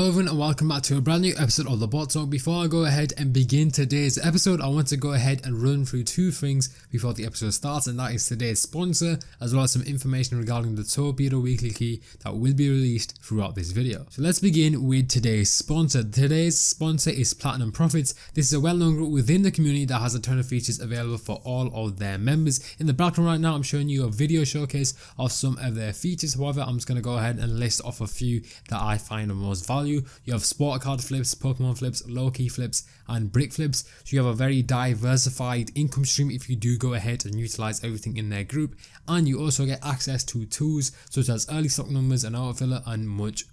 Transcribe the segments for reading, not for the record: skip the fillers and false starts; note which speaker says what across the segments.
Speaker 1: Hello everyone and welcome back to a brand new episode of TheBotTalk. Before I go ahead and begin today's episode, I want to go ahead and run through two things before the episode starts, and that is today's sponsor as well as some information regarding the Torpedo weekly key that will be released throughout this video. So let's begin with today's sponsor. Today's sponsor is Platinum Profits. This is a well-known group within the community that has a ton of features available for all of their members. In the background right now I'm showing you a video showcase of some of their features. However, I'm just going to go ahead and list off a few that I find the most value. You have sport card flips, Pokemon flips, low-key flips and brick flips. So you have a very diversified income stream if you do go ahead and utilize everything in their group, and you also get access to tools such as early stock numbers and autofiller and much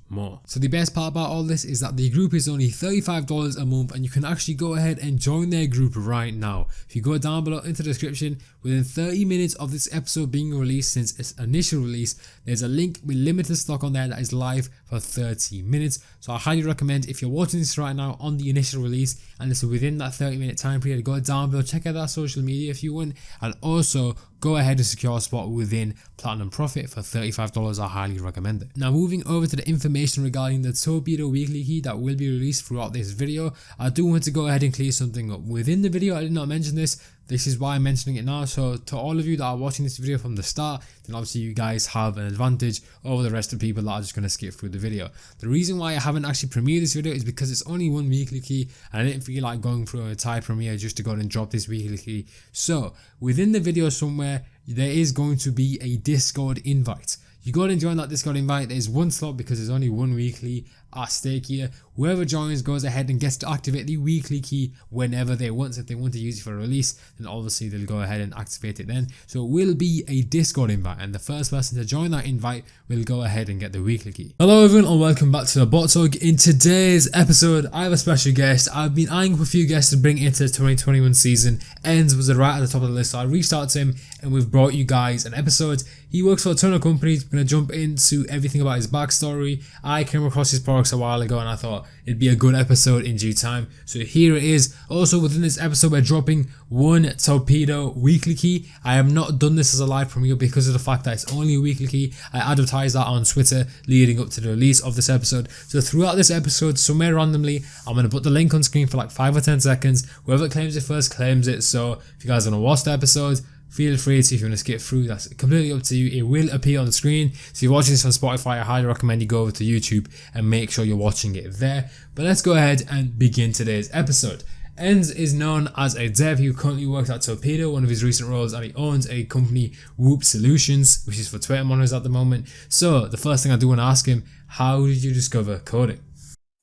Speaker 1: more. So the best part about all this is that the group is only $35 a month and you can actually go ahead and join their group right now. If you go down below into the description, within 30 minutes of this episode being released since its initial release, there's a link with limited stock on there that is live for 30 minutes. So I highly recommend, if you're watching this right now on the initial release and it's within that 30-minute time period, go down below, check out that social media if you want, and also go ahead and secure a spot within Platinum Profit for $35. I highly recommend it. Now moving over to the information regarding the Torpedo weekly key that will be released throughout this video, I do want to go ahead and clear something up. Within the video I did not mention this. This is why I'm mentioning it now. So to all of you that are watching this video from the start, then obviously you guys have an advantage over the rest of the people that are just going to skip through the video. The reason why I haven't actually premiered this video is because it's only one weekly key and I didn't feel like going through an entire premiere just to go and drop this weekly key. So within the video somewhere there is going to be a Discord invite. You go ahead and join that Discord invite. There's one slot because there's only one weekly at stake here. Whoever joins goes ahead and gets to activate the weekly key whenever they want. So if they want to use it for a release, then obviously they'll go ahead and activate it then. So it will be a Discord invite and the first person to join that invite will go ahead and get the weekly key. Hello everyone and welcome back to TheBotTalk. In today's episode I have a special guest. I've been eyeing up a few guests to bring into the 2021 season. Ends was right at the top of the list, so I reached out to him and we've brought you guys an episode. He works for a ton of companies. We're going to jump into everything about his backstory. I came across his products a while ago and I thought it'd be a good episode in due time. So here it is. Also within this episode we're dropping one Torpedo weekly key. I have not done this as a live premiere because of the fact that it's only a weekly key. I advertised that on Twitter leading up to the release of this episode. So throughout this episode, somewhere randomly, I'm going to put the link on screen for like 5 or 10 seconds. Whoever claims it first claims it. So if you guys want to watch the episode, feel free to. If you want to skip through, that's completely up to you. It will appear on the screen. So if you're watching this on Spotify, I highly recommend you go over to YouTube and make sure you're watching it there. But let's go ahead and begin today's episode. Enz is known as a dev. He currently works at Torpedo, one of his recent roles, and he owns a company, Wuup Solutions, which is for Twitter monitors at the moment. So the first thing I do want to ask him, how did you discover coding?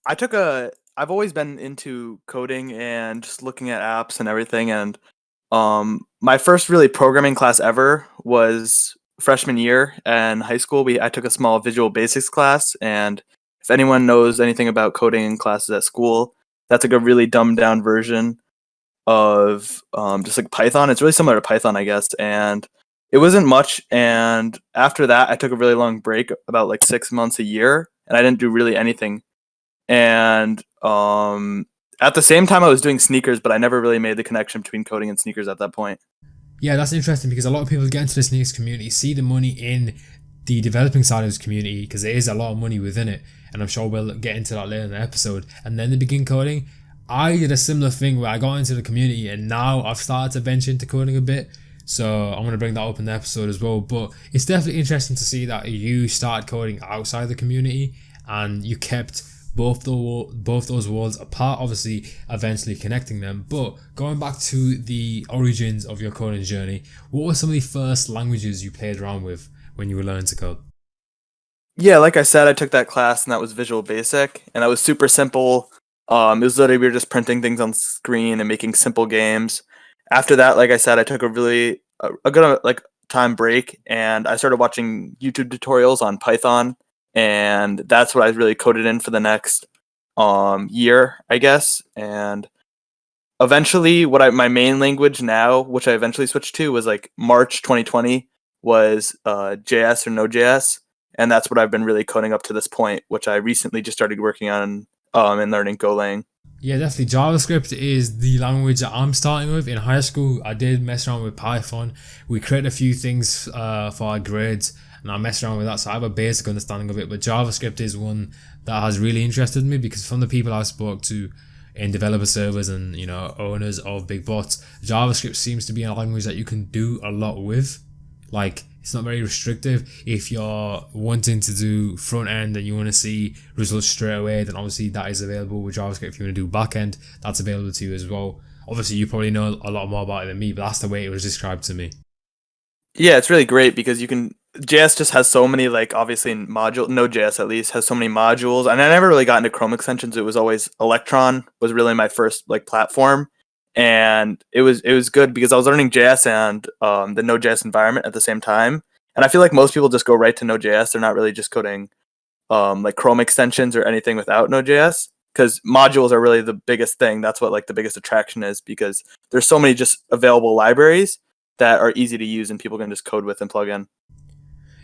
Speaker 2: I've always been into coding and just looking at apps and everything, and my first really programming class ever was freshman year in high school. I took a small Visual Basics class, and if anyone knows anything about coding in classes at school, that's like a really dumbed down version of just like Python. It's really similar to Python, I guess, and it wasn't much. And after that, I took a really long break, about like 6 months, a year, and I didn't do really anything. And at the same time, I was doing sneakers, but I never really made the connection between coding and sneakers at that point.
Speaker 1: Yeah, that's interesting because a lot of people get into the sneakers community, see the money in the developing side of this community because there is a lot of money within it, and I'm sure we'll get into that later in the episode, and then they begin coding. I did a similar thing where I got into the community and now I've started to venture into coding a bit, so I'm going to bring that up in the episode as well. But it's definitely interesting to see that you started coding outside the community and you kept both those worlds apart, obviously eventually connecting them. But going back to the origins of your coding journey, what were some of the first languages you played around with when you were learning to code?
Speaker 2: Yeah, like I said, I took that class and that was Visual Basic, and that was super simple. It was literally we were just printing things on screen and making simple games. After that, like I said, I took a really a good time break, and I started watching YouTube tutorials on Python, and that's what I really coded in for the next year, I guess. And eventually, my main language now, which I eventually switched to, was like March 2020, was JS or Node.js, and that's what I've been really coding up to this point, which I recently just started working on and learning Golang.
Speaker 1: Yeah, definitely. JavaScript is the language that I'm starting with. In high school, I did mess around with Python. We created a few things for our grades, and I messed around with that, so I have a basic understanding of it. But JavaScript is one that has really interested me because from the people I've spoke to in developer servers and owners of big bots, JavaScript seems to be a language that you can do a lot with. Like, it's not very restrictive. If you're wanting to do front end and you want to see results straight away, then obviously that is available with JavaScript. If you want to do back end, that's available to you as well. Obviously, you probably know a lot more about it than me, but that's the way it was described to me.
Speaker 2: Yeah, it's really great because you can JS just has so many, like, obviously in module Node.js at least has so many modules, and I never really got into Chrome extensions. It was always Electron was really my first like platform, and it was good because I was learning JS and the Node.js environment at the same time. And I feel like most people just go right to Node.js. They're not really just coding like Chrome extensions or anything without Node.js, because modules are really the biggest thing. That's what like the biggest attraction is, because there's so many just available libraries that are easy to use and people can just code with and plug in.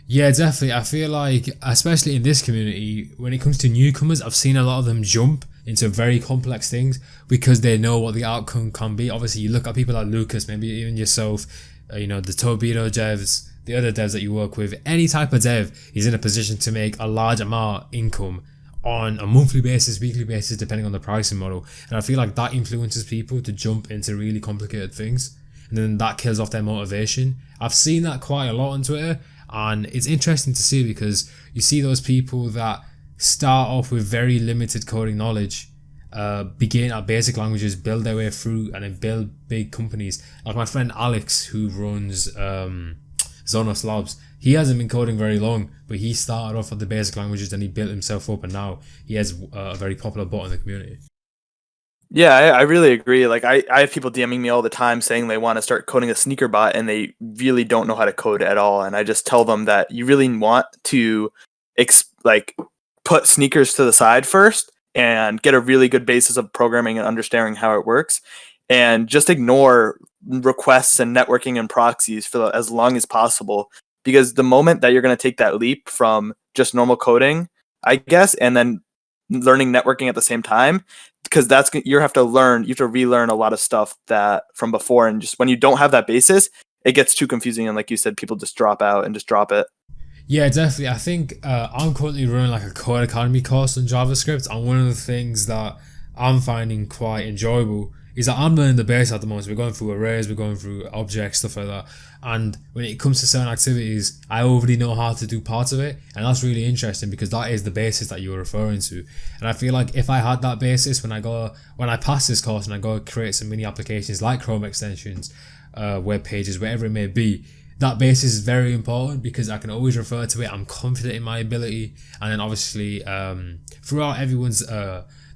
Speaker 1: Yeah, definitely. I feel like, especially in this community, when it comes to newcomers, I've seen a lot of them jump into very complex things because they know what the outcome can be. Obviously, you look at people like Lucas, maybe even yourself, the Torpedo devs, the other devs that you work with. Any type of dev is in a position to make a large amount of income on a monthly basis, weekly basis, depending on the pricing model. And I feel like that influences people to jump into really complicated things, and then that kills off their motivation. I've seen that quite a lot on Twitter, and it's interesting to see because you see those people that start off with very limited coding knowledge, begin at basic languages, build their way through, and then build big companies. Like my friend Alex, who runs Zonos Labs, he hasn't been coding very long, but he started off with the basic languages, then he built himself up, and now he has a very popular bot in the community.
Speaker 2: Yeah, I really agree. Like I have people DMing me all the time saying they want to start coding a sneaker bot and they really don't know how to code at all. And I just tell them that you really want to like put sneakers to the side first and get a really good basis of programming and understanding how it works, and just ignore requests and networking and proxies for as long as possible. Because the moment that you're going to take that leap from just normal coding, I guess, and then learning networking at the same time, because you have to relearn a lot of stuff that from before, and just when you don't have that basis, it gets too confusing, and like you said, people just drop out and just drop it.
Speaker 1: Yeah, definitely. I think I'm currently running like a Code Academy course on JavaScript, and one of the things that I'm finding quite enjoyable is that I'm learning the base at the moment. We're going through arrays, we're going through objects, stuff like that. And when it comes to certain activities, I already know how to do parts of it, and that's really interesting because that is the basis that you were referring to. And I feel like if I had that basis when I pass this course and I go create some mini applications like Chrome extensions, web pages, whatever it may be, that basis is very important because I can always refer to it. I'm confident in my ability, and then obviously throughout everyone's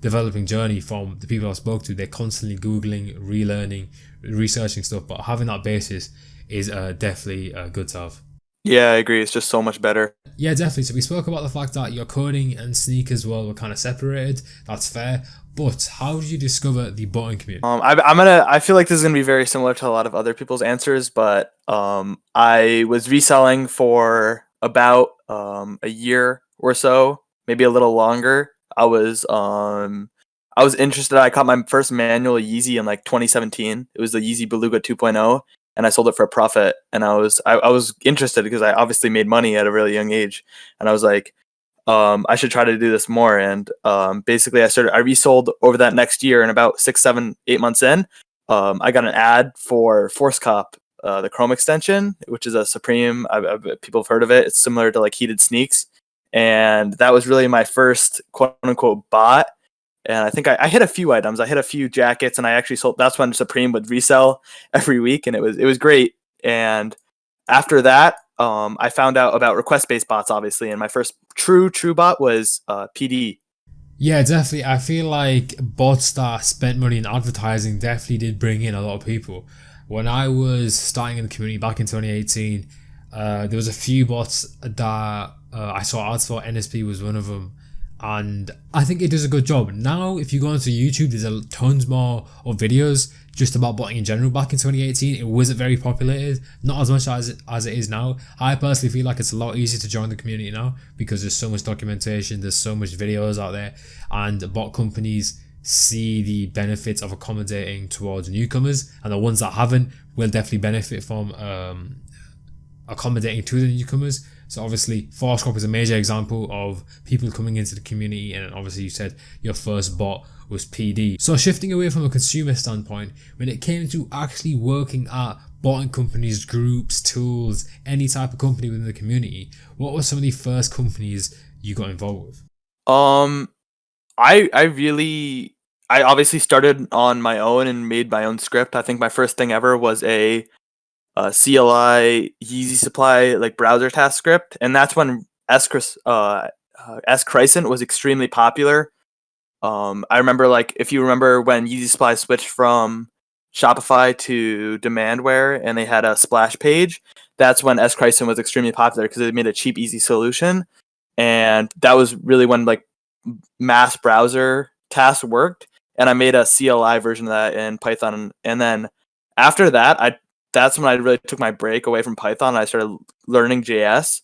Speaker 1: developing journey, from the people I spoke to, they're constantly googling, relearning, researching stuff. But having that basis is definitely good to have.
Speaker 2: Yeah, I agree. It's just so much better.
Speaker 1: Yeah, definitely. So we spoke about the fact that your coding and sneakers were kind of separated. That's fair. But how did you discover the botting community?
Speaker 2: I feel like this is gonna be very similar to a lot of other people's answers, but I was reselling for about a year or so, maybe a little longer. I was interested. I caught my first manual Yeezy in like 2017. It was the Yeezy Beluga 2.0, and I sold it for a profit. And I was interested because I obviously made money at a really young age, and I was like, I should try to do this more. And basically, I resold over that next year, and about 6, 7, 8 months in, I got an ad for Force Cop, the Chrome extension, which is a Supreme. People have heard of it. It's similar to like Heated Sneaks, and that was really my first quote unquote bot. And I think I hit a few items. I hit a few jackets, and I actually sold. That's when Supreme would resell every week, and it was great. And after that, I found out about request-based bots, obviously, and my first true bot was PD.
Speaker 1: Yeah, definitely. I feel like bots that spent money in advertising definitely did bring in a lot of people. When I was starting in the community back in 2018, there was a few bots that I saw ads for. NSP was one of them, and I think it does a good job. Now, if you go onto YouTube, there's tons more of videos just about botting in general. Back in 2018, it wasn't very populated, not as much as it is now. I personally feel like it's a lot easier to join the community now because there's so much documentation, there's so much videos out there, and bot companies see the benefits of accommodating towards newcomers, and the ones that haven't will definitely benefit from accommodating to the newcomers. So obviously Forscorp is a major example of people coming into the community, and obviously you said your first bot was PD. So shifting away from a consumer standpoint, when it came to actually working at botting companies, groups, tools, any type of company within the community, what were some of the first companies you got involved with?
Speaker 2: I obviously started on my own and made my own script. I think my first thing ever was a CLI Yeezy Supply like browser task script, and that's when S Crescent was extremely popular. I remember, like, if you remember when Yeezy Supply switched from Shopify to Demandware and they had a splash page, that's when S Crescent was extremely popular because it made a cheap, easy solution, and that was really when like mass browser tasks worked. And I made a CLI version of that in Python, and then after that, that's when I really took my break away from Python. I started learning JS,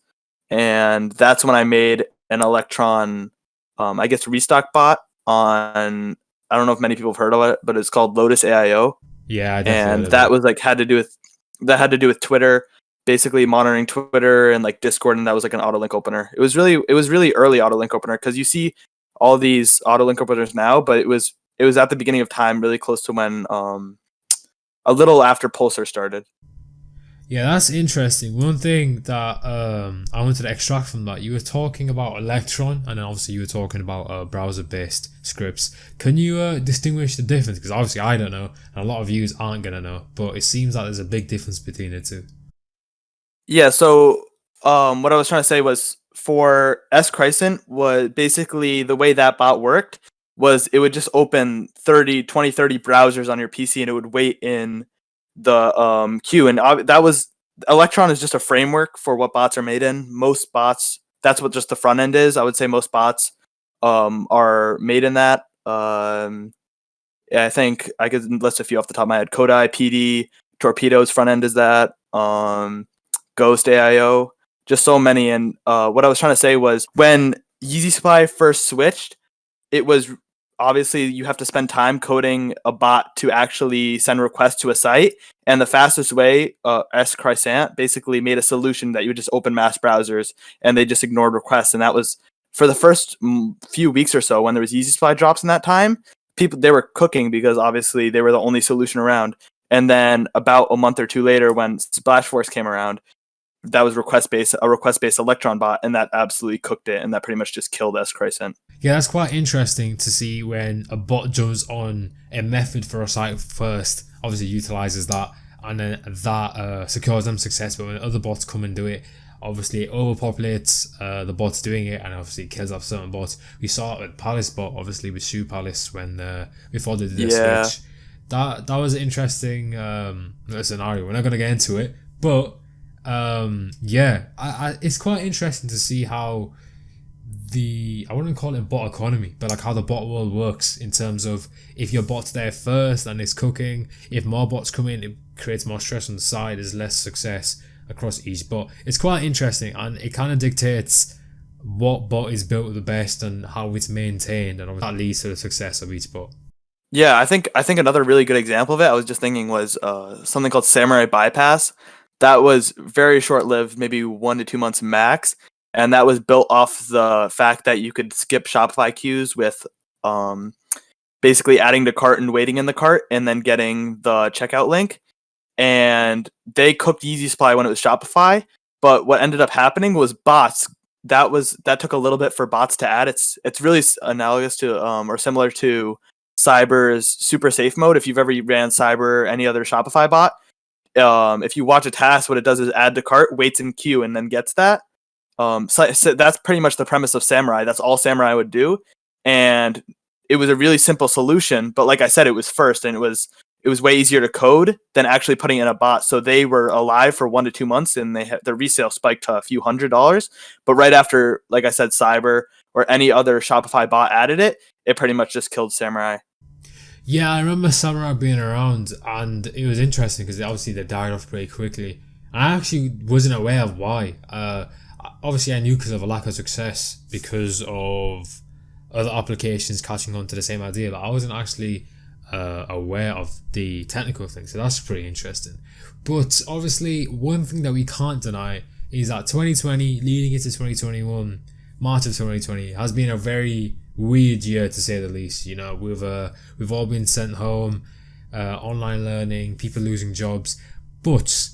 Speaker 2: and that's when I made an Electron, I guess, restock bot on. I don't know if many people have heard of it, but it's called Lotus AIO,
Speaker 1: Yeah, I definitely
Speaker 2: and
Speaker 1: heard of
Speaker 2: that
Speaker 1: it.
Speaker 2: was like had to do with Twitter, basically monitoring Twitter and like Discord, and that was like an autolink opener. It was really early autolink opener because you see all these autolink openers now, but it was at the beginning of time, really close to when a little after Pulsar started.
Speaker 1: Yeah, that's interesting. One thing that I wanted to extract from that, you were talking about Electron, and then obviously you were talking about browser-based scripts. Can you distinguish the difference? Because obviously I don't know, and a lot of viewers aren't gonna know, but it seems like there's a big difference between the two.
Speaker 2: Yeah, so what I was trying to say was for S Crescent was basically the way that bot worked was it would just open 30 browsers on your PC and it would wait in the queue. And that was Electron is just a framework for what bots are made in. Most bots, that's what just the front end is. I would say most bots are made in that. Yeah, I think I could list a few off the top of my head. Kodai, PD, Torpedo's front end is that. Ghost AIO, just so many. And what I was trying to say was when Yeezy Supply first switched, it was obviously you have to spend time coding a bot to actually send requests to a site. And the fastest way, S Crescent basically made a solution that you would just open mass browsers and they just ignored requests. And that was for the first few weeks or so when there was Yeezy Supply drops in that time. People they were cooking because obviously they were the only solution around. And then about a month or two later, when Splash Force came around, that was a request based Electron bot, and that absolutely cooked it, and that pretty much just killed S Crescent.
Speaker 1: Yeah, that's quite interesting to see when a bot jumps on a method for a site first, obviously utilizes that, and then that secures them success. But when other bots come and do it, obviously it overpopulates the bots doing it, and obviously it kills off certain bots. We saw it with Palace bot, obviously with Shoe Palace when before they did the
Speaker 2: Yeah,
Speaker 1: switch. That was an interesting scenario. We're not gonna get into it, but yeah, it's quite interesting to see how I wouldn't call it bot economy, but like how the bot world works in terms of if your bot's there first and it's cooking, if more bots come in, it creates more stress on the side, there's less success across each bot. It's quite interesting, and it kind of dictates what bot is built the best and how it's maintained, and obviously that leads to the success of each bot.
Speaker 2: yeah. I think another really good example of it, I was just thinking, was something called Samurai Bypass. That was very short lived, maybe 1 to 2 months max, and that was built off the fact that you could skip Shopify queues with um, basically adding the cart and waiting in the cart, and then getting the checkout link. And they cooked Yeezy Supply when it was Shopify. But what ended up happening was bots. That took a little bit for bots to add. It's really analogous to or similar to Cyber's super safe mode. If you've ever ran Cyber or any other Shopify bot, if you watch a task, what it does is add to cart, waits in queue, and then gets that. So that's pretty much the premise of Samurai. That's all Samurai would do, and it was a really simple solution. But like I said, it was first, and it was way easier to code than actually putting in a bot. So they were alive for 1 to 2 months, and their resale spiked to a few $100s. But right after, like I said, Cyber or any other Shopify bot added it, it pretty much just killed Samurai.
Speaker 1: Yeah, I remember Samurai being around, and it was interesting because obviously they died off pretty quickly. I actually wasn't aware of why. Obviously, I knew because of a lack of success, because of other applications catching on to the same idea, but I wasn't actually aware of the technical things. So that's pretty interesting. But obviously, one thing that we can't deny is that 2020 leading into 2021, March of 2020, has been a very weird year to say the least. You know, we've all been sent home, online learning, people losing jobs, but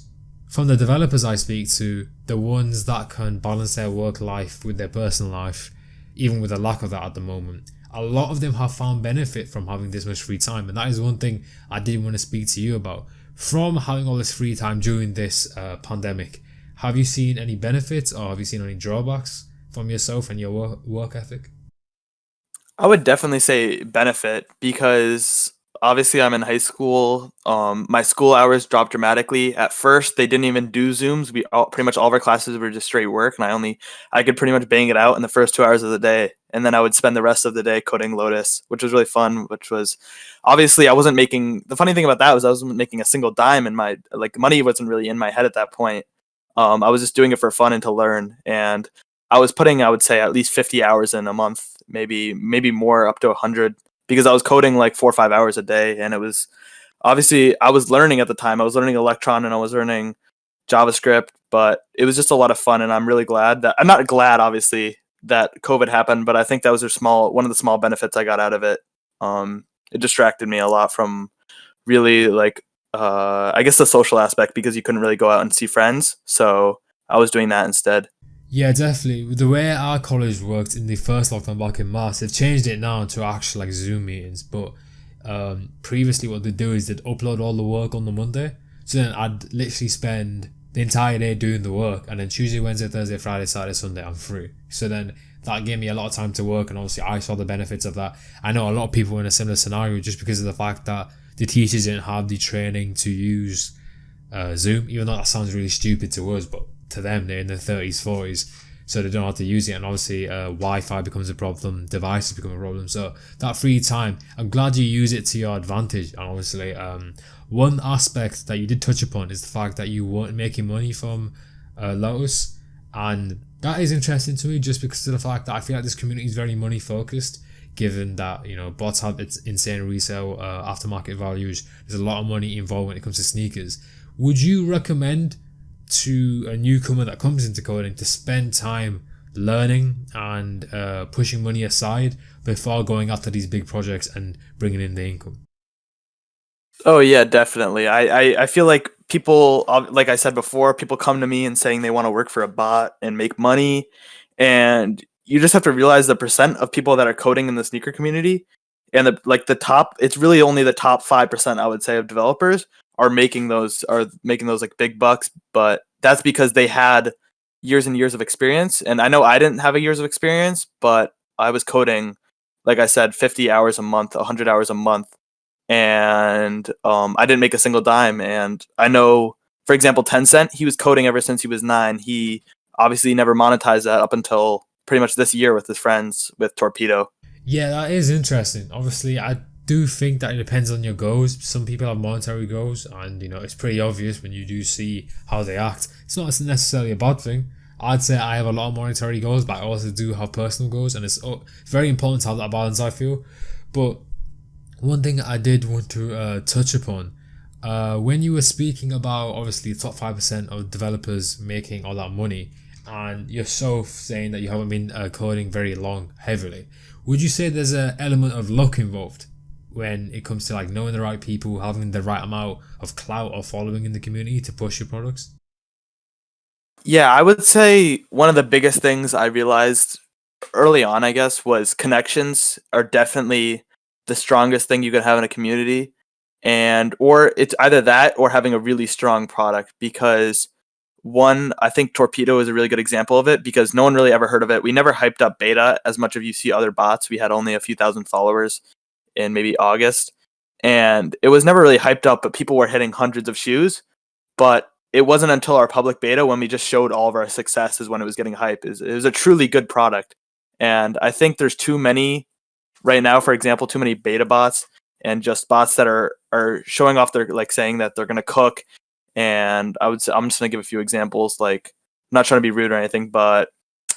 Speaker 1: from the developers I speak to, the ones that can balance their work life with their personal life, even with a lack of that at the moment, a lot of them have found benefit from having this much free time. And that is one thing I did want to speak to you about. From having all this free time during this pandemic, have you seen any benefits or have you seen any drawbacks from yourself and your work ethic?
Speaker 2: I would definitely say benefit because obviously I'm in high school. My school hours dropped dramatically. At first, they didn't even do Zooms. Pretty much all of our classes were just straight work, and I could pretty much bang it out in the first 2 hours of the day, and then I would spend the rest of the day coding Lotus, which was really fun. Which was obviously I wasn't making. The funny thing about that was I wasn't making a single dime in my like money wasn't really in my head at that point. I was just doing it for fun and to learn, and I was putting, I would say, at least 50 hours in a month, maybe more, up to 100, because I was coding like 4 or 5 hours a day, and it was obviously I was learning at the time. I was learning Electron and I was learning JavaScript, but it was just a lot of fun, and I'm really glad that I'm not glad, obviously, that COVID happened, but I think that was one of the small benefits I got out of it. It distracted me a lot from really like I guess the social aspect because you couldn't really go out and see friends, so I was doing that instead.
Speaker 1: Yeah, definitely. The way our college worked in the first lockdown back in March, they've changed it now to actual like Zoom meetings. But previously, what they do is they'd upload all the work on the Monday. So then I'd literally spend the entire day doing the work, and then Tuesday, Wednesday, Thursday, Friday, Saturday, Sunday, I'm free. So then that gave me a lot of time to work, and obviously I saw the benefits of that. I know a lot of people were in a similar scenario just because of the fact that the teachers didn't have the training to use Zoom, even though that sounds really stupid to us, but to them, they're in their 30s, 40s, so they don't know how to use it. And obviously, Wi-Fi becomes a problem, devices become a problem. So that free time, I'm glad you use it to your advantage. And obviously, one aspect that you did touch upon is the fact that you weren't making money from Lotus, and that is interesting to me just because of the fact that I feel like this community is very money focused. Given that bots have its insane resale aftermarket values, there's a lot of money involved when it comes to sneakers. Would you recommend to a newcomer that comes into coding to spend time learning and pushing money aside before going after these big projects and bringing in the income?
Speaker 2: Oh yeah, definitely. I feel like people, like I said before, people come to me and saying they want to work for a bot and make money, and you just have to realize the percent of people that are coding in the sneaker community, and the top. It's really only the top 5%, I would say, of developers are making those like big bucks, but that's because they had years and years of experience. And I know I didn't have a years of experience, but I was coding, like I said, 50 hours a month, 100 hours a month, and I didn't make a single dime. And I know, for example, Tencent, he was coding ever since he was 9. He obviously never monetized that up until pretty much this year with his friends with Torpedo.
Speaker 1: Yeah, that is interesting. Obviously, I do think that it depends on your goals. Some people have monetary goals, and it's pretty obvious when you do see how they act. It's not necessarily a bad thing. I'd say I have a lot of monetary goals, but I also do have personal goals, and it's very important to have that balance, I feel. But one thing I did want to touch upon, when you were speaking about obviously the top 5% of developers making all that money, and yourself saying that you haven't been coding very long heavily, would you say there's an element of luck involved when it comes to like knowing the right people, having the right amount of clout or following in the community to push your products?
Speaker 2: Yeah, I would say one of the biggest things I realized early on, I guess, was connections are definitely the strongest thing you can have in a community. And or it's either that or having a really strong product, because one, I think Torpedo is a really good example of it because no one really ever heard of it. We never hyped up beta as much as you see other bots. We had only a few thousand followers in maybe August. And it was never really hyped up, but people were hitting hundreds of shoes. But it wasn't until our public beta when we just showed all of our successes when it was getting hype. It was a truly good product. And I think there's too many right now, for example, too many beta bots and just bots that are showing off their, like, saying that they're going to cook. And I'm just going to give a few examples. Like, I'm not trying to be rude or anything, but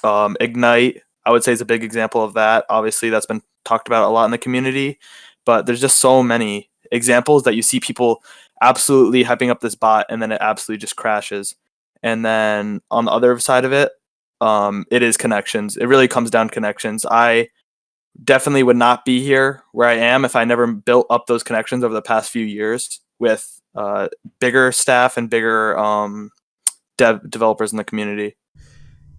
Speaker 2: Ignite, I would say is a big example of that. Obviously, that's been talked about a lot in the community, but there's just so many examples that you see people absolutely hyping up this bot and then it absolutely just crashes. And then on the other side of it, it is connections. It really comes down to connections. I definitely would not be here where I am if I never built up those connections over the past few years with bigger staff and bigger developers in the community.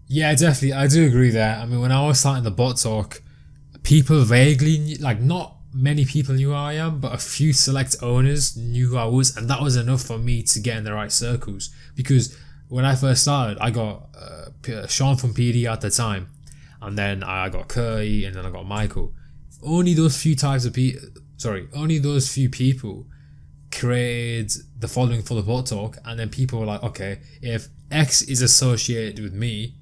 Speaker 1: Yeah, definitely. I do agree there. I mean, when I was starting the bot talk, people vaguely like not many people knew who I am, but a few select owners knew who I was, and that was enough for me to get in the right circles. Because when I first started, I got Sean from PD at the time, and then I got Curry, and then I got Michael. Only those few types of people, only those few people created the following for the bot talk, and then people were like, okay, if X is associated with me,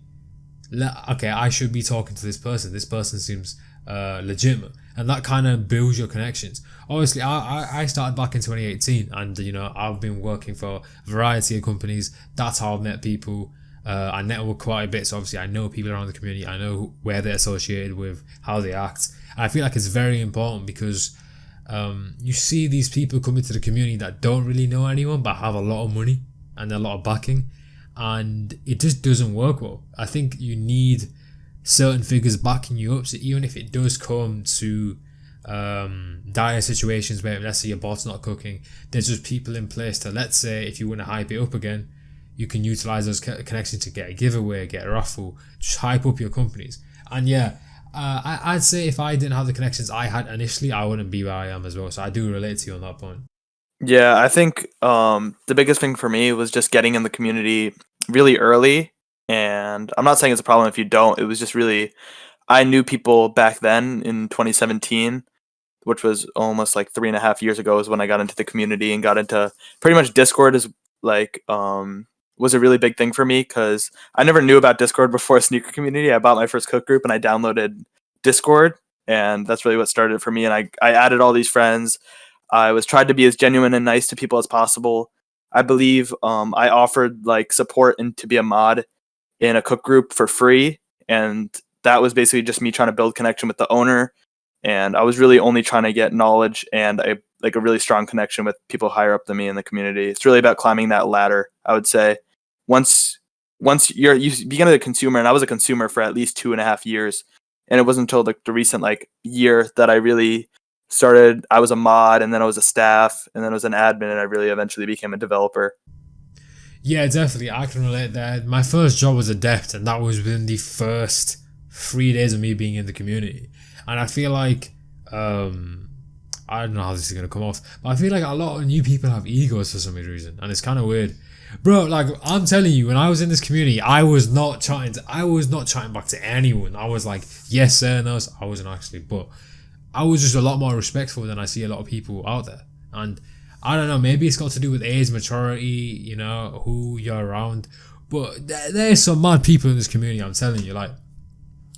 Speaker 1: okay, I should be talking to this person. This person seems legitimate, and that kind of builds your connections. Obviously, I started back in 2018, and I've been working for a variety of companies. That's how I've met people. I network quite a bit, so obviously I know people around the community. I know where they're associated with, how they act. And I feel like it's very important because you see these people come into the community that don't really know anyone but have a lot of money and a lot of backing, and it just doesn't work well. I think you need certain figures backing you up, so even if it does come to dire situations where, let's say, your bot's not cooking, there's just people in place to, let's say, if you want to hype it up again, you can utilize those connections to get a giveaway, get a raffle, just hype up your companies. And yeah, I'd say if I didn't have the connections I had initially, I wouldn't be where I am as well. So I do relate to you on that point.
Speaker 2: Yeah, I think the biggest thing for me was just getting in the community really early. And I'm not saying it's a problem if you don't. It was just really, I knew people back then in 2017, which was almost like 3.5 years ago, is when I got into the community and got into pretty much Discord is like was a really big thing for me because I never knew about Discord before sneaker community. I bought my first cook group and I downloaded Discord, and that's really what started it for me. And I added all these friends. I was tried to be as genuine and nice to people as possible. I believe I offered like support and to be a mod in a cook group for free, and that was basically just me trying to build connection with the owner. And I was really only trying to get knowledge and a really strong connection with people higher up than me in the community. It's really about climbing that ladder, I would say. Once you begin as a consumer, and I was a consumer for at least 2.5 years, and it wasn't until the recent like year that I really started. I was a mod, and then I was a staff, and then I was an admin, and I really eventually became a developer.
Speaker 1: Yeah, definitely. I can relate there. My first job was a debt, and that was within the first 3 days of me being in the community. And I feel like, I don't know how this is going to come off, but I feel like a lot of new people have egos for some reason, and it's kind of weird. Bro, like, I'm telling you, when I was in this community, I was not chatting back to anyone. I was like, yes, sir, no, I wasn't actually, but I was just a lot more respectful than I see a lot of people out there. And I don't know, maybe it's got to do with age, maturity, who you're around. But there's some mad people in this community, I'm telling you. Like,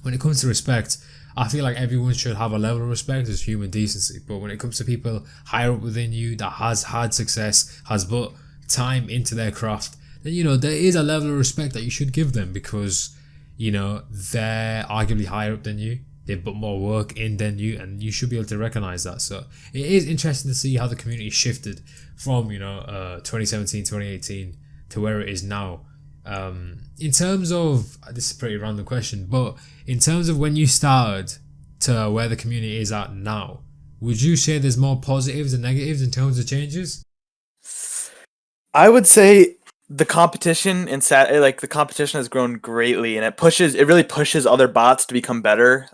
Speaker 1: when it comes to respect, I feel like everyone should have a level of respect as human decency. But when it comes to people higher up within you that has had success, has put time into their craft, then there is a level of respect that you should give them because they're arguably higher up than you. They've put more work in than you, and you should be able to recognize that. So it is interesting to see how the community shifted from 2017, 2018 to where it is now. In terms of, this is a pretty random question, but in terms of when you started to where the community is at now, would you say there's more positives than negatives in terms of changes?
Speaker 2: I would say the competition like the competition has grown greatly, and it really pushes other bots to become better.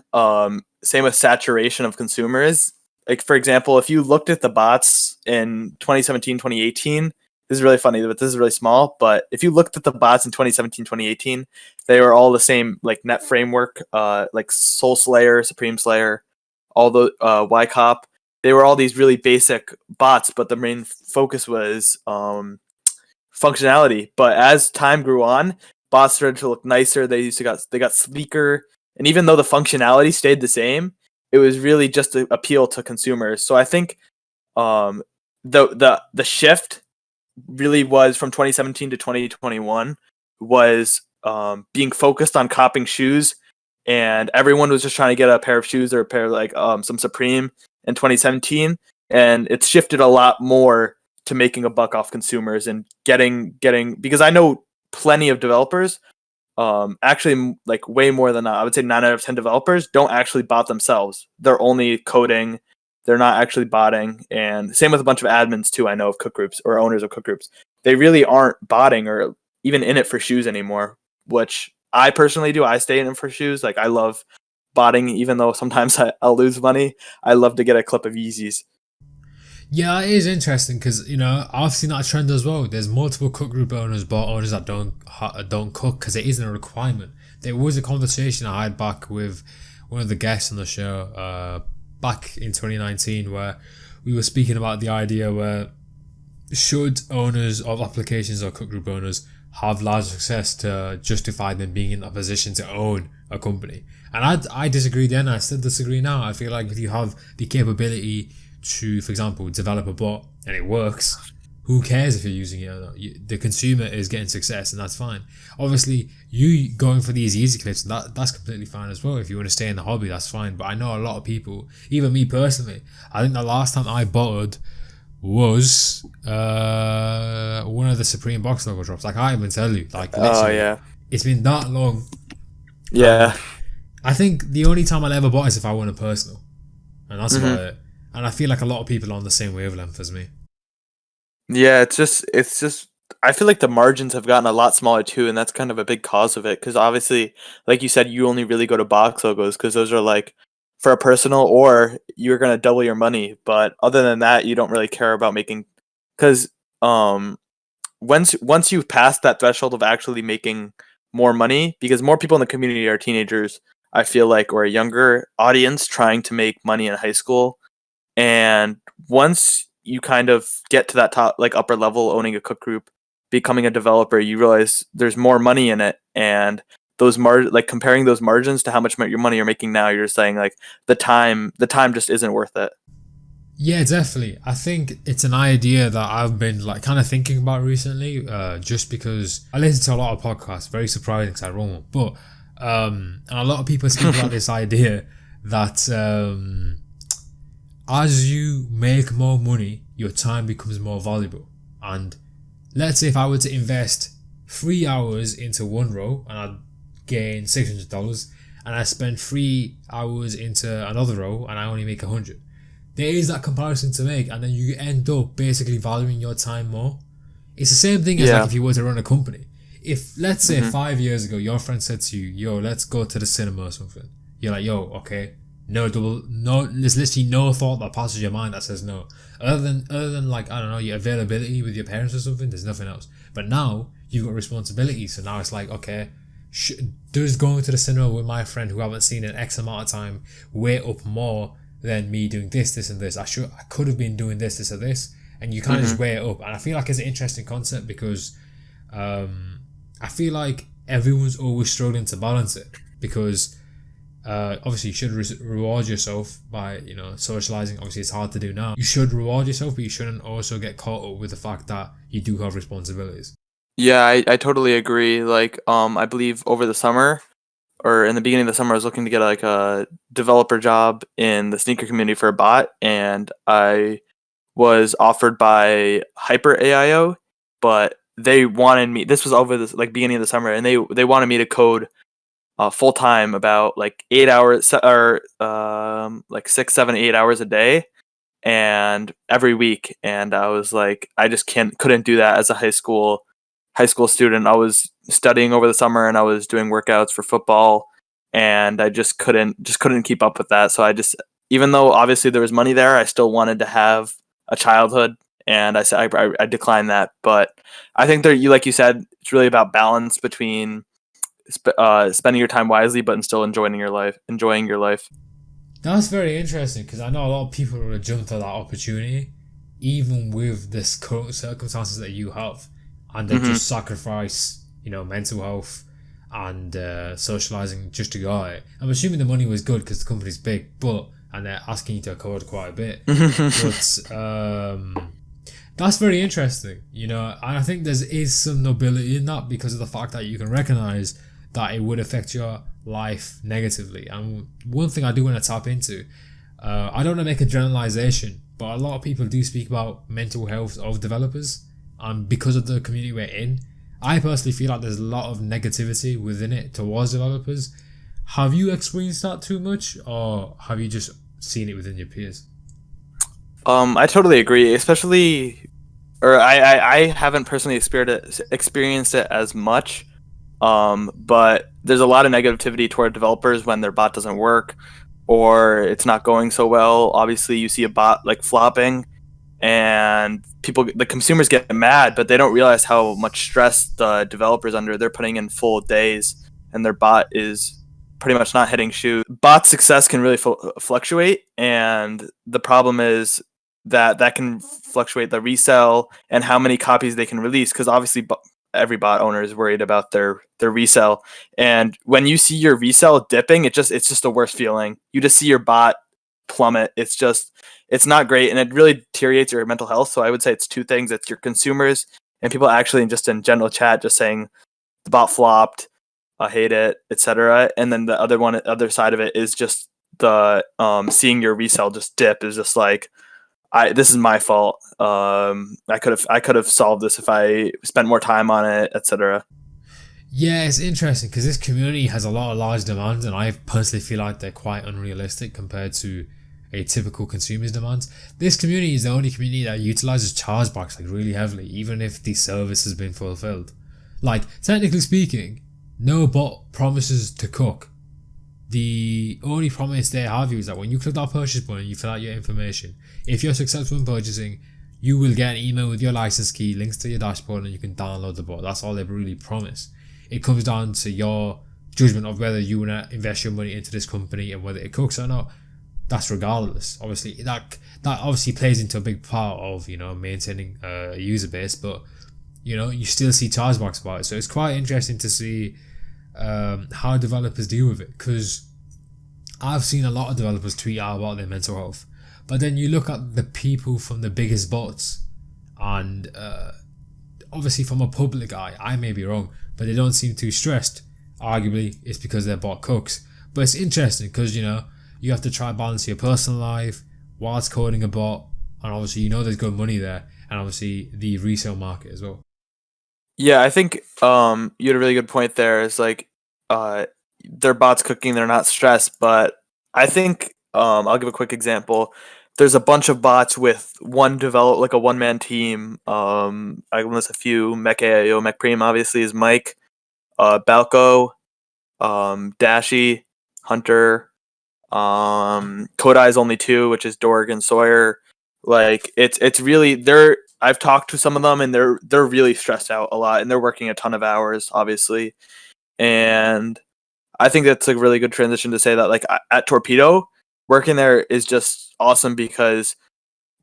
Speaker 2: Same with saturation of consumers. Like for example, if you looked at the bots in 2017, 2018, this is really funny, but this is really small. But if you looked at the bots in 2017, 2018, they were all the same like net framework, like Soul Slayer, Supreme Slayer, all the YCOP. They were all these really basic bots, but the main focus was functionality. But as time grew on, bots started to look nicer. They got sleeker, and even though the functionality stayed the same, it was really just to appeal to consumers. So I think um, the shift really was from 2017 to 2021 was being focused on copying shoes and everyone was just trying to get a pair of shoes or a pair of like some Supreme in 2017, and it's shifted a lot more to making a buck off consumers and getting because I know plenty of developers, actually like way more than I would say 9 out of 10 developers don't actually bot themselves. They're only coding. They're not actually botting. And same with a bunch of admins too, I know, of cook groups or owners of cook groups. They really aren't botting or even in it for shoes anymore, which I personally do. I stay in it for shoes. Like I love botting, even though sometimes I'll lose money. I love to get a clip of Yeezys.
Speaker 1: Yeah, it is interesting because I've seen that trend as well. There's multiple cook group owners, bot owners that don't cook because it isn't a requirement. There was a conversation I had back with one of the guests on the show back in 2019 where we were speaking about the idea where should owners of applications or cook group owners have large success to justify them being in a position to own a company. And I disagree then. I still disagree now. I feel like if you have the capability to, for example, develop a bot and it works, who cares if you're using it or not? The consumer is getting success, and that's fine. Obviously, you going for these easy clips, that's completely fine as well. If you want to stay in the hobby, that's fine. But I know a lot of people, even me personally, I think the last time I botted was one of the Supreme box logo drops. Like, I can't even tell you. Like, literally,
Speaker 2: Yeah.
Speaker 1: it's been that long.
Speaker 2: Yeah.
Speaker 1: I think the only time I'll ever bot is if I want a personal, and that's about it. And I feel like a lot of people are on the same wavelength as me.
Speaker 2: Yeah, it's just I feel like the margins have gotten a lot smaller too, and that's kind of a big cause of it. Because obviously, like you said, you only really go to box logos because those are like for a personal, or you're gonna double your money. But other than that, you don't really care about making, because once you've passed that threshold of actually making more money, because more people in the community are teenagers, I feel like, or a younger audience trying to make money in high school, and once you kind of get to that top, like upper level, owning a cook group, becoming a developer, you realize there's more money in it, and those like comparing those margins to how much your money you're making now, you're just saying like the time just isn't worth it.
Speaker 1: Yeah, definitely. I think it's an idea that I've been like kind of thinking about recently, just because I listen to a lot of podcasts. Very surprising because I run one, but and a lot of people speak about this idea that as you make more money, your time becomes more valuable. And let's say if I were to invest 3 hours into one row and I'd gain $600, and I spend 3 hours into another row and I only make 100. There is that comparison to make, and then you end up basically valuing your time more. It's the same thing as like if you were to run a company. If let's say 5 years ago your friend said to you, "Yo, let's go to the cinema or something," you're like, "Yo, okay." No, there's literally no thought that passes your mind that says no. Other than like, I don't know, your availability with your parents or something, there's nothing else. But now you've got responsibilities, so now it's like, okay, does going to the cinema with my friend who I haven't seen in X amount of time weigh up more than me doing this, and this? I could have been doing this, or this, and you kind of just weigh it up. And I feel like it's an interesting concept because I feel like everyone's always struggling to balance it, because obviously you should reward yourself by socializing. Obviously it's hard to do now. You should reward yourself, but you shouldn't also get caught up with the fact that you do have responsibilities.
Speaker 2: Yeah, I totally agree. Like, I believe over the summer or in the beginning of the summer, I was looking to get like a developer job in the sneaker community for a bot, and I was offered by Hyper AIO, but they wanted me. This was over this like beginning of the summer, and they wanted me to code full time about like 8 hours or like 6, 7, 8 hours a day, and every week. And I was like, I just couldn't do that as a high school student. I was studying over the summer and I was doing workouts for football, and I just couldn't keep up with that. So I just, even though obviously there was money there, I still wanted to have a childhood, and I said I declined that. But I think there, you like you said, it's really about balance between spending your time wisely, but still enjoying your life.
Speaker 1: That's very interesting, because I know a lot of people will jump to that opportunity even with this current circumstances that you have, and they just sacrifice mental health and socializing just to go at it. I'm assuming the money was good because the company's big, and they're asking you to code quite a bit. But that's very interesting, and I think there is some nobility in that because of the fact that you can recognize that it would affect your life negatively. And one thing I do want to tap into, I don't want to make a generalization, but a lot of people do speak about mental health of developers, and because of the community we're in, I personally feel like there's a lot of negativity within it towards developers. Have you experienced that too much, or have you just seen it within your peers?
Speaker 2: I totally agree, especially, or I haven't personally experienced it as much. But there's a lot of negativity toward developers when their bot doesn't work or it's not going so well. Obviously, you see a bot like flopping, and the consumers get mad, but they don't realize how much stress the developers under. They're putting in full days, and their bot is pretty much not hitting shoot. Bot success can really fluctuate, and the problem is that can fluctuate the resell and how many copies they can release, because obviously every bot owner is worried about their resell. And when you see your resell dipping, it's just the worst feeling. You just see your bot plummet. It's not great, and it really deteriorates your mental health. So I would say it's two things: it's your consumers and people actually just in general chat just saying the bot flopped, I hate it, etc. And then the other side of it is just the seeing your resell just dip is just like, this is my fault. I could have solved this if I spent more time on it, etc.
Speaker 1: Yeah, it's interesting because this community has a lot of large demands, and I personally feel like they're quite unrealistic compared to a typical consumer's demands. This community is the only community that utilizes chargebacks like really heavily, even if the service has been fulfilled. Like, technically speaking, no bot promises to cook. The only promise they have you is that when you click that purchase button, you fill out your information. If you're successful in purchasing, you will get an email with your license key, links to your dashboard, and you can download the bot. That's all they really promise. It comes down to your judgment of whether you want to invest your money into this company and whether it cooks or not. That's regardless. Obviously, that obviously plays into a big part of maintaining a user base, but you still see chargebacks about it. So it's quite interesting to see how developers deal with it, because I've seen a lot of developers tweet out about their mental health, but then you look at the people from the biggest bots, and obviously from a public eye, I may be wrong, but they don't seem too stressed. Arguably, it's because their bot cooks. But it's interesting because you have to try balance your personal life whilst coding a bot, and obviously there's good money there, and obviously the resale market as well.
Speaker 2: Yeah, I think you had a really good point there. Is like their bots cooking, they're not stressed, but I think I'll give a quick example. There's a bunch of bots with like a one man team. I can list a few: Mech AIO, Mech Preem obviously is Mike, Balco, Dashy, Hunter, Kodai's only two, which is Dorg and Sawyer. Like it's really I've talked to some of them, and they're really stressed out a lot, and they're working a ton of hours, obviously. And I think that's a really good transition to say that, like, at Torpedo, working there is just awesome because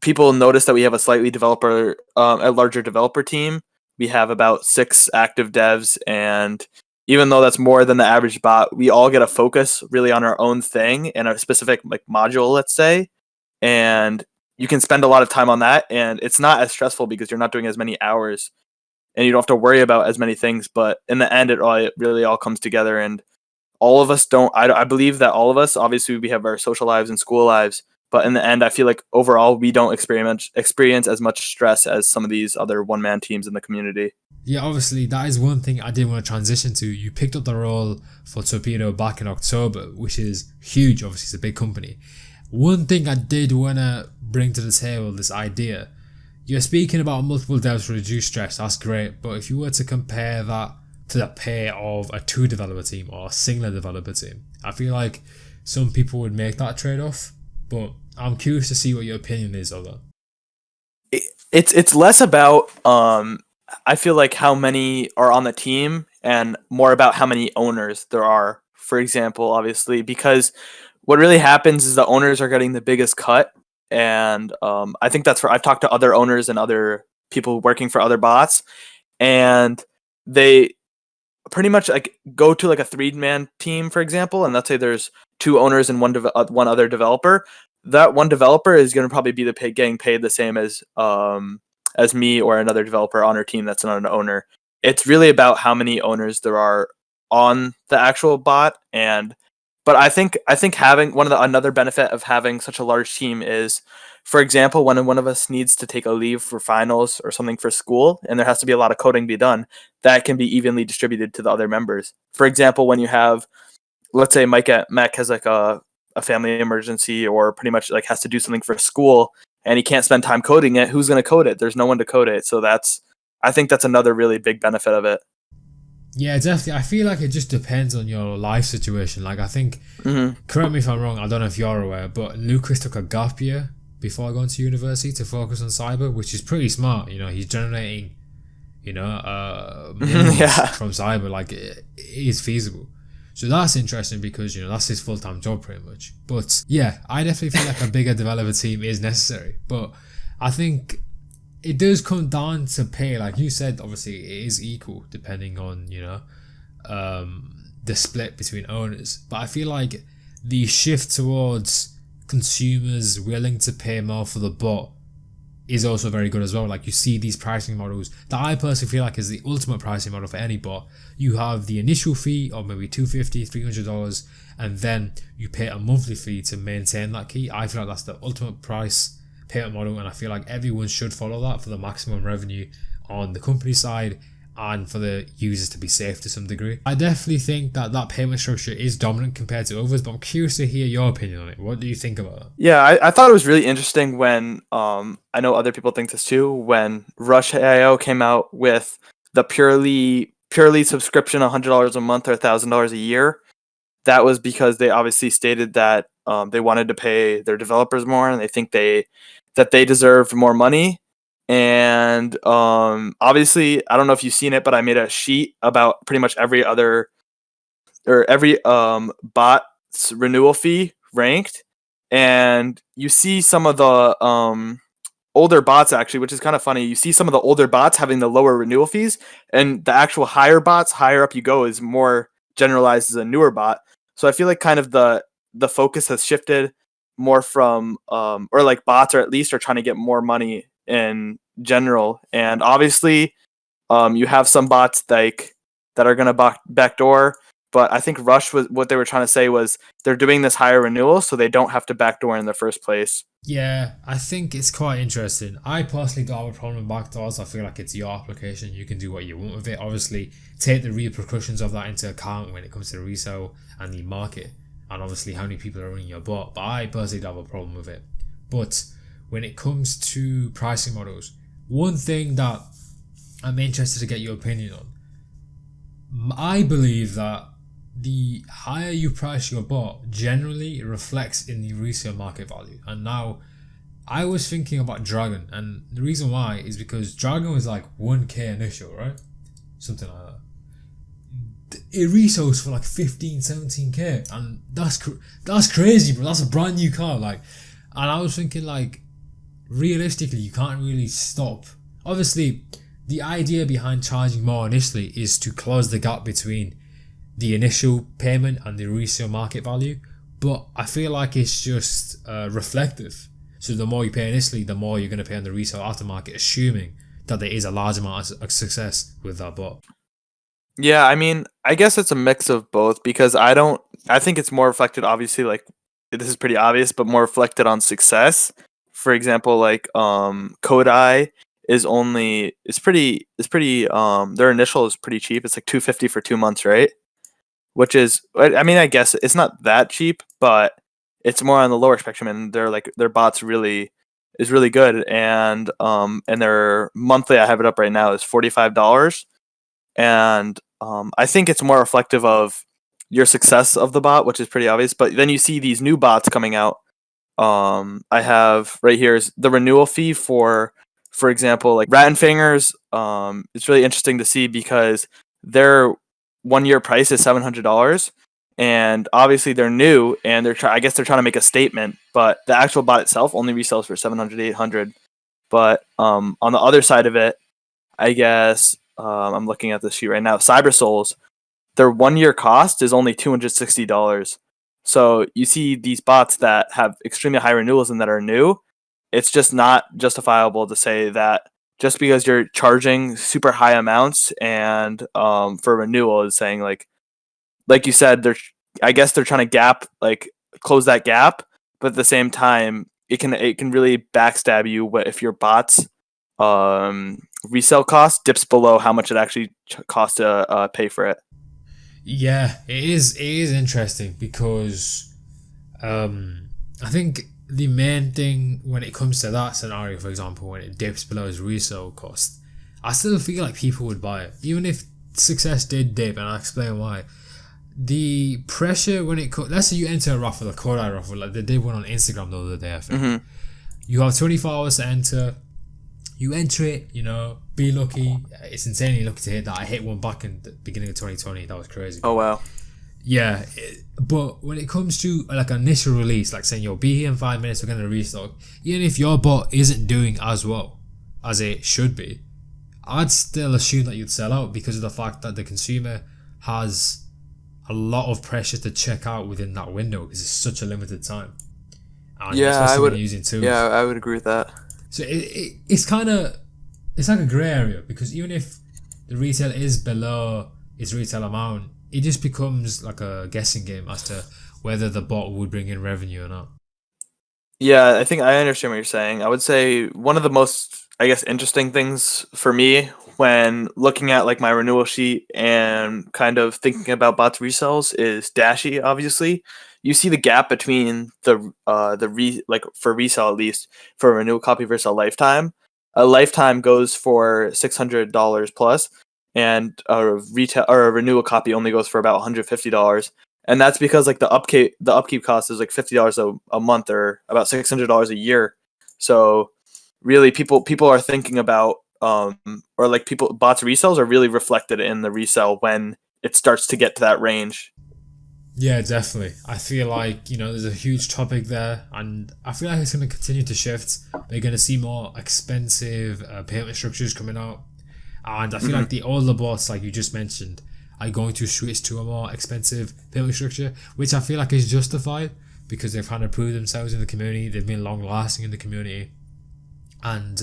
Speaker 2: people notice that we have a larger developer team. We have about 6 active devs, and even though that's more than the average bot, we all get a focus really on our own thing and a specific like module, let's say, and you can spend a lot of time on that, and it's not as stressful because you're not doing as many hours, and you don't have to worry about as many things. But in the end, it really all comes together, and all of us don't. I believe that all of us, obviously, we have our social lives and school lives, but in the end, I feel like overall we don't experience as much stress as some of these other one man teams in the community.
Speaker 1: Yeah, obviously that is one thing I did want to transition to. You picked up the role for Torpedo back in October, which is huge. Obviously, it's a big company. One thing I did want to bring to the table, this idea. You're speaking about multiple devs to reduce stress. That's great, but if you were to compare that to the pay of a 2 developer team or a singular developer team, I feel like some people would make that trade off. But I'm curious to see what your opinion is of that.
Speaker 2: It's less about I feel like how many are on the team and more about how many owners there are. For example, obviously, because what really happens is the owners are getting the biggest cut, and I think that's for I've talked to other owners and other people working for other bots, and they pretty much like go to like a 3-man team, for example, and let's say there's 2 owners and one other developer. That one developer is going to probably be getting paid the same as me or another developer on our team that's not an owner. It's really about how many owners there are on the actual bot. But I think having another benefit of having such a large team is, for example, when one of us needs to take a leave for finals or something for school, and there has to be a lot of coding to be done, that can be evenly distributed to the other members. For example, when you have, let's say Mac has like a family emergency, or pretty much like has to do something for school, and he can't spend time coding it, who's going to code it? There's no one to code it. So I think that's another really big benefit of it.
Speaker 1: Yeah, definitely. I feel like it just depends on your life situation. Like, I think, correct me if I'm wrong, I don't know if you're aware, but Lucas took a gap year before going to university to focus on cyber, which is pretty smart. You know, he's generating, millions
Speaker 2: Yeah.
Speaker 1: from cyber. Like, it is feasible. So that's interesting because, that's his full time job pretty much. But yeah, I definitely feel like a bigger developer team is necessary. But I think it does come down to pay. Like you said, obviously it is equal depending on, the split between owners. But I feel like the shift towards consumers willing to pay more for the bot is also very good as well. Like, you see these pricing models that I personally feel like is the ultimate pricing model for any bot. You have the initial fee of maybe $250, $300, and then you pay a monthly fee to maintain that key. I feel like that's the ultimate price payment model, and I feel like everyone should follow that for the maximum revenue on the company side and for the users to be safe to some degree. I definitely think that payment structure is dominant compared to others, but I'm curious to hear your opinion on it. What do you think about that?
Speaker 2: Yeah, I thought it was really interesting when I know other people think this too, when Rush.io came out with the purely subscription $100 a month or $1,000 a year. That was because they obviously stated that they wanted to pay their developers more, and they think that they deserved more money. And obviously, I don't know if you've seen it, but I made a sheet about pretty much every bot's renewal fee ranked, and you see some of the older bots, actually, which is kind of funny. You see some of the older bots having the lower renewal fees, and the actual higher bots, higher up you go, is more generalized as a newer bot. So I feel like kind of the focus has shifted more from or like bots, or at least are trying to get more money in general. And obviously, you have some bots like that are going to backdoor. But I think Rush was what they were trying to say was they're doing this higher renewal so they don't have to backdoor in the first place.
Speaker 1: Yeah, I think it's quite interesting. I personally don't have a problem with backdoors. I feel like it's your application. You can do what you want with it. Obviously, take the repercussions of that into account when it comes to the resale and the market, and obviously how many people are running your bot. But I personally don't have a problem with it. But when it comes to pricing models, one thing that I'm interested to get your opinion on, I believe that the higher you price your bot generally reflects in the resale market value. And now I was thinking about Dragon, and the reason why is because Dragon was like 1k initial, right? Something like that. It resells for like 15, 17k, and that's crazy, bro. That's a brand new car, like. And I was thinking, like, realistically, you can't really stop. Obviously, the idea behind charging more initially is to close the gap between the initial payment and the resale market value, but I feel like it's just reflective. So the more you pay initially, the more you're going to pay on the resale aftermarket, assuming that there is a large amount of success with that bot.
Speaker 2: Yeah, I mean, I guess it's a mix of both, because I think it's more reflected, obviously, like, this is pretty obvious, but more reflected on success. For example, like Kodai is pretty their initial is pretty cheap. It's like 250 for 2 months, right? Which is, I mean, I guess it's not that cheap, but it's more on the lower spectrum, and their bots really is really good. And their monthly, I have it up right now, is $45. And I think it's more reflective of your success of the bot, which is pretty obvious. But then you see these new bots coming out. I have right here is the renewal fee for example, like Rattenfangers. It's really interesting to see because their 1 year price is $700, and obviously they're new, and I guess they're trying to make a statement. But the actual bot itself only resells for 700, 800. But on the other side of it, I guess I'm looking at this sheet right now. Cyber Souls, their 1 year cost is only $260. So you see these bots that have extremely high renewals and that are new. It's just not justifiable to say that just because you're charging super high amounts and for renewal is saying like like you said, I guess they're trying to close that gap, but at the same time, it can really backstab you if your bot's resale cost dips below how much it actually costs to pay for it.
Speaker 1: Yeah, it is. It is interesting because I think the main thing when it comes to that scenario, for example, when it dips below its resale cost, I still feel like people would buy it, even if success did dip, and I'll explain why. The pressure when let's say you enter a raffle, a Korai raffle, like they did one on Instagram the other day, I think.
Speaker 2: Mm-hmm.
Speaker 1: You have 24 hours to enter. You enter it, be lucky. It's insanely lucky to hit that. I hit one back in the beginning of 2020. That was crazy.
Speaker 2: Oh wow.
Speaker 1: Yeah, but when it comes to like an initial release, like saying, "Yo, be here in 5 minutes, we're gonna restock," even if your bot isn't doing as well as it should be, I'd still assume that you'd sell out because of the fact that the consumer has a lot of pressure to check out within that window because it's such a limited time. And
Speaker 2: Yeah,
Speaker 1: especially when you're using tools.
Speaker 2: Yeah, I would agree with that.
Speaker 1: So it's like a grey area because even if the retail is below its retail amount, it just becomes like a guessing game as to whether the bot would bring in revenue or not.
Speaker 2: Yeah, I think I understand what you're saying. I would say one of the most, I guess, interesting things for me when looking at like my renewal sheet and kind of thinking about bots resells is Dashy. Obviously, you see the gap between for resale at least for a renewal copy versus a lifetime. A lifetime goes for $600 plus, and a retail or a renewal copy only goes for about $150, and that's because like the upkeep cost is like $50 a month or about $600 a year. So really, people are thinking about or like people bots resales are really reflected in the resale when it starts to get to that range.
Speaker 1: Yeah, definitely. I feel like, there's a huge topic there, and I feel like it's going to continue to shift. We're going to see more expensive payment structures coming out. And I feel like the older bots, like you just mentioned, are going to switch to a more expensive payment structure, which I feel like is justified because they've kind of proved themselves in the community. They've been long lasting in the community. And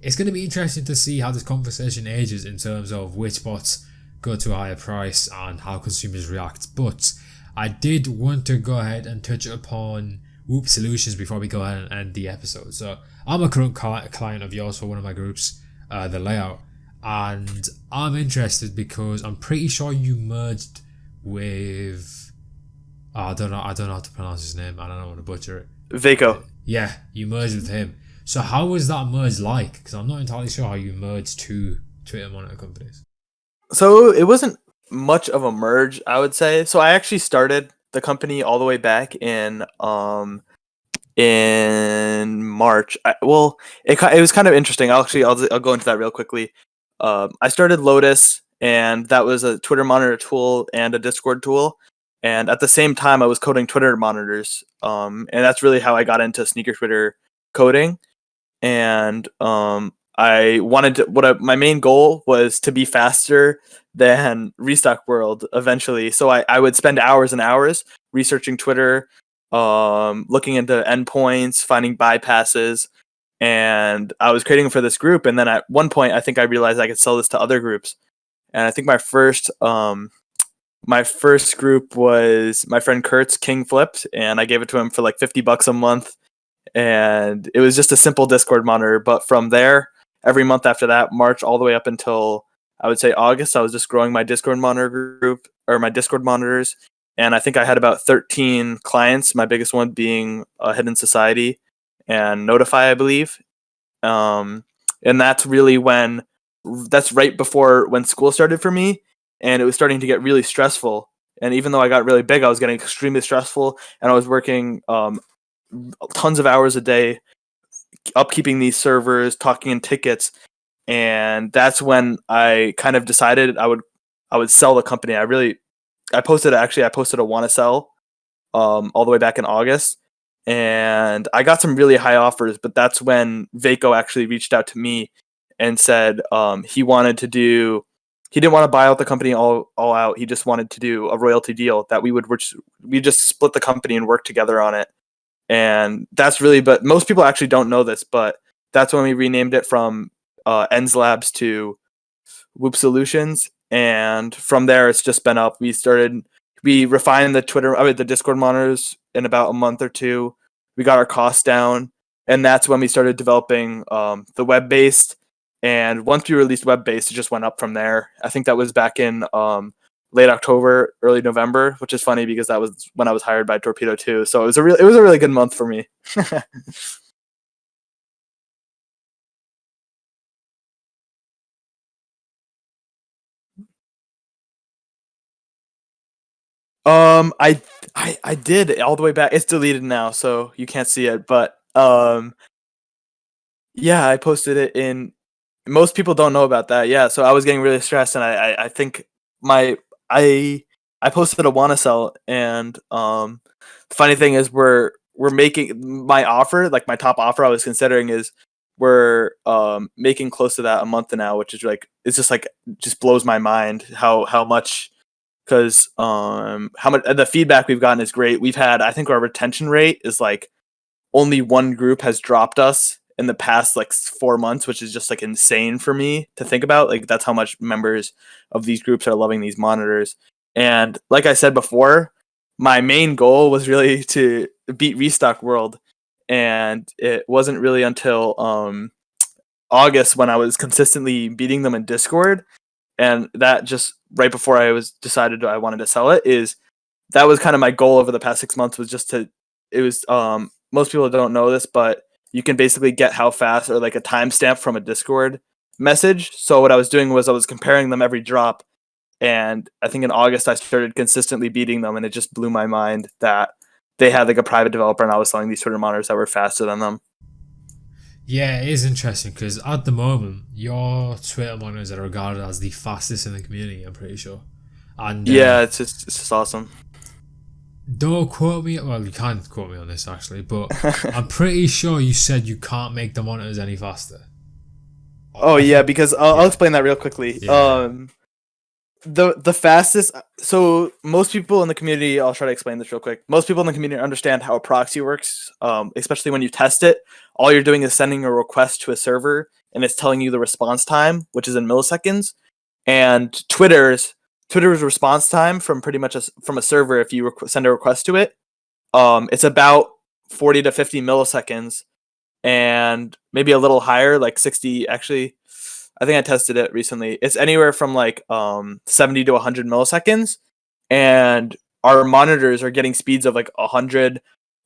Speaker 1: it's going to be interesting to see how this conversation ages in terms of which bots go to a higher price and how consumers react. But I did want to go ahead and touch upon Wuup Solutions before we go ahead and end the episode. So I'm a current client of yours for one of my groups, The Layout, and I'm interested because I'm pretty sure you merged with I don't know how to pronounce his name. I don't want to butcher it.
Speaker 2: Vaco.
Speaker 1: Yeah, you merged with him. So how was that merge like? Because I'm not entirely sure how you merged two Twitter monitor companies.
Speaker 2: So it wasn't much of a merge, I would say. So I actually started the company all the way back in March. It was kind of interesting. I'll go into that real quickly. I started Lotus, and that was a Twitter monitor tool and a Discord tool. And at the same time, I was coding Twitter monitors. And that's really how I got into sneaker Twitter coding. And I wanted to. My main goal was to be faster than Restock World eventually. So I would spend hours and hours researching Twitter, looking into endpoints, finding bypasses, and I was creating for this group. And then at one point, I think I realized I could sell this to other groups. And I think my first group was my friend Kurt's King Flipped, and I gave it to him for like $50 a month. And it was just a simple Discord monitor. But from there, every month after that, March all the way up until I would say August, I was just growing my Discord monitor group or my Discord monitors. And I think I had about 13 clients, my biggest one being Hidden Society and Notify, I believe. And that's right before when school started for me, and it was starting to get really stressful. And even though I got really big, I was getting extremely stressful, and I was working tons of hours a day upkeeping these servers, talking in tickets, and that's when I kind of decided I would sell the company. I posted a want to sell all the way back in August, and I got some really high offers, but that's when Vaco actually reached out to me and said he didn't want to buy out the company all out. He just wanted to do a royalty deal that we just split the company and work together on it. And that's really, but most people actually don't know this, but that's when we renamed it from Ends Labs to Wuup Solutions. and from there it's just been up. We refined the Discord monitors in about a month or two. We got our costs down, and that's when we started developing the web based. And once we released web based, it just went up from there. I think that was back in late October, early November, which is funny because that was when I was hired by Torpedo too. So it was a really good month for me. I did all the way back. It's deleted now, so you can't see it. But yeah, I posted it in. Most people don't know about that. Yeah, so I was getting really stressed, and I think my I posted a wanna sell, and the funny thing is we're making my offer, like my top offer I was considering is we're making close to that a month now, which is like it's just like just blows my mind how much because how much the feedback we've gotten is great. We've had I think our retention rate is like only one group has dropped us in the past like 4 months, which is just like insane for me to think about. Like that's how much members of these groups are loving these monitors. And like I said before, my main goal was really to beat Restock World, and it wasn't really until August when I was consistently beating them in Discord, and that just right before I was decided I wanted to sell it is that was kind of my goal over the past 6 months was just to it was most people don't know this, but you can basically get how fast or like a timestamp from a Discord message. So what I was doing was I was comparing them every drop, and I think in August I started consistently beating them, and it just blew my mind that they had like a private developer and I was selling these Twitter monitors that were faster than them.
Speaker 1: Yeah, it is interesting because at the moment, your Twitter monitors are regarded as the fastest in the community, I'm pretty sure. And
Speaker 2: Yeah, it's just awesome.
Speaker 1: don't quote me, well, you can't quote me on this actually, but I'm pretty sure you said you can't make the monitors any faster.
Speaker 2: Oh yeah, because I'll explain that real quickly.
Speaker 1: Yeah.
Speaker 2: The fastest, so most people in the community, I'll try to explain this real quick. Most people in the community understand how a proxy works, especially when you test it. All you're doing is sending a request to a server, and it's telling you the response time, which is in milliseconds. And Twitter's response time from pretty much from a server, if you send a request to it, it's about 40 to 50 milliseconds, and maybe a little higher, like 60. Actually, I think I tested it recently. It's anywhere from like 70 to 100 milliseconds, and our monitors are getting speeds of like 100,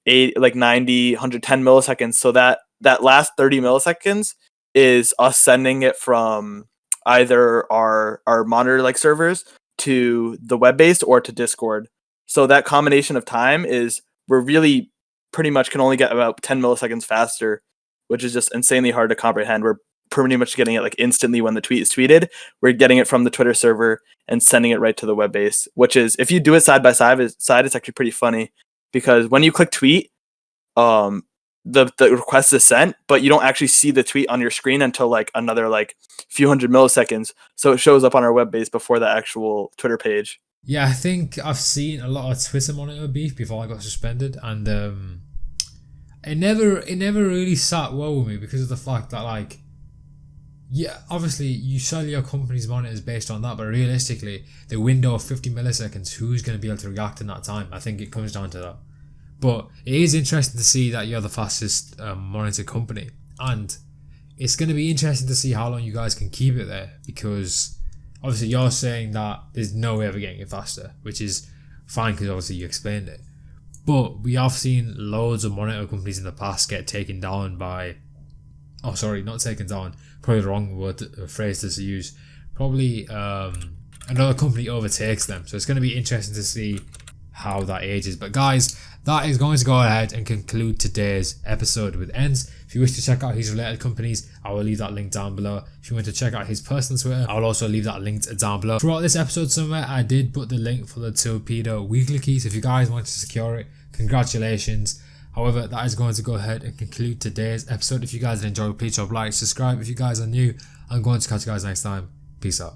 Speaker 2: like 90, 110 milliseconds. So that last 30 milliseconds is us sending it from either our monitor like servers to the web based or to Discord. So that combination of time is we're really pretty much can only get about 10 milliseconds faster, which is just insanely hard to comprehend. We're pretty much getting it like instantly when the tweet is tweeted. We're getting it from the Twitter server and sending it right to the web base, which is if you do it side by side, it's actually pretty funny because when you click tweet, the request is sent, but you don't actually see the tweet on your screen until like another like few hundred milliseconds. So it shows up on our web base before the actual Twitter page.
Speaker 1: Yeah, I think I've seen a lot of Twitter monitor beef before I got suspended, and it never really sat well with me because of the fact that like, yeah, obviously you sell your company's monitors based on that, but realistically, the window of 50 milliseconds, who's going to be able to react in that time? I think it comes down to that. But it is interesting to see that you're the fastest monitor company, and it's going to be interesting to see how long you guys can keep it there, because obviously you're saying that there's no way of getting it faster, which is fine because obviously you explained it. But we have seen loads of monitor companies in the past get taken down by, oh sorry, not taken down, probably the wrong word, phrase to use. Probably another company overtakes them. So it's going to be interesting to see how that ages. But guys, that is going to go ahead and conclude today's episode with Ends. If you wish to check out his related companies, I will leave that link down below. If you want to check out his personal Twitter, I will also leave that linked down below. Throughout this episode somewhere, I did put the link for the Torpedo weekly key. So if you guys want to secure it, congratulations. However, that is going to go ahead and conclude today's episode. If you guys enjoyed, please drop a like, subscribe. If you guys are new, I'm going to catch you guys next time. Peace out.